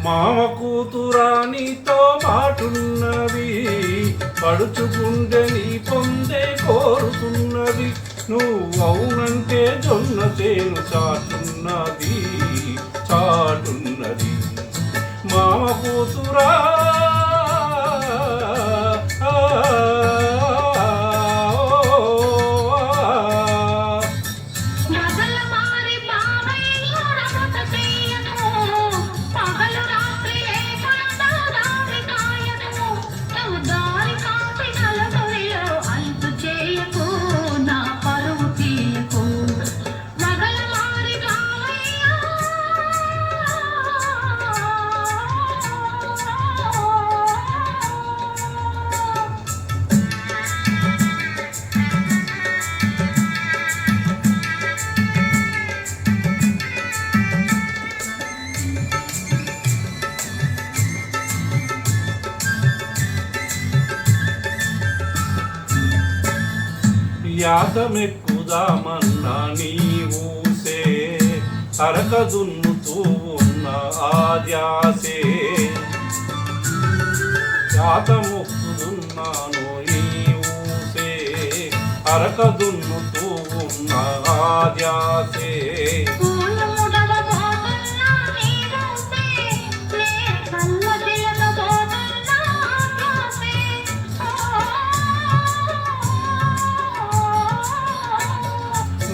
మామ కూతురా నీతో మాటున్నది, పడుచుకుంటే నీ పొందే కోరుతున్నది. నువ్వు అవునంటే జొన్న చేను చాటున్నది చాటున్నది. మామ కూతురా యాదమెక్కుదామన్నా నీవూసే, అరక దున్నుతూ ఉన్న ఆద్యాసే. యాతమొక్కుదున్నాను నీవూసే, అరక దున్నుతూ ఉన్న ఆద్యాసే.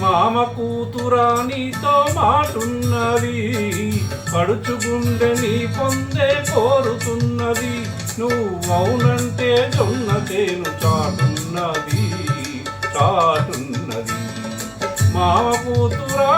మామ కూతురా నీతో మాటున్నది, పడుచుగుండె నీ పొందే కోరుతున్నది. నువ్వు అవునంటే జొన్న చేను చాటున్నది చాటున్నది. మామ కూతురా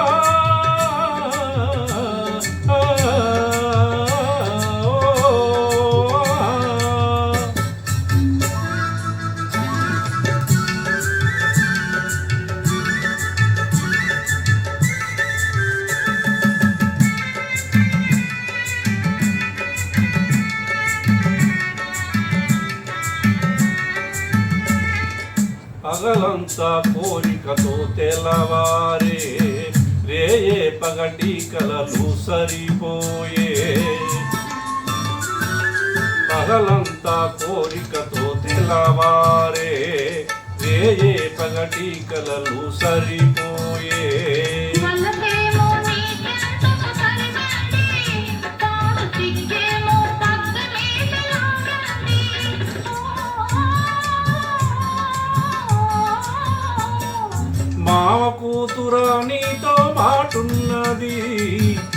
పగలంతా కోరికతో తెల్లవారే, రేయే పగటి కలలు సరిపోయే. పగలంతా కోరికతో తెల్లవారే, రేయే పగటి కలలు సరిపోయే. మామ కూతురా నీతో మాటున్నది,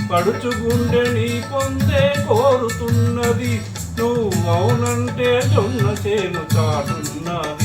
పడుచుగుండె నీ పొందే కోరుతున్నది. నువ్వు అవునంటే జొన్న చేను చాటున్నది.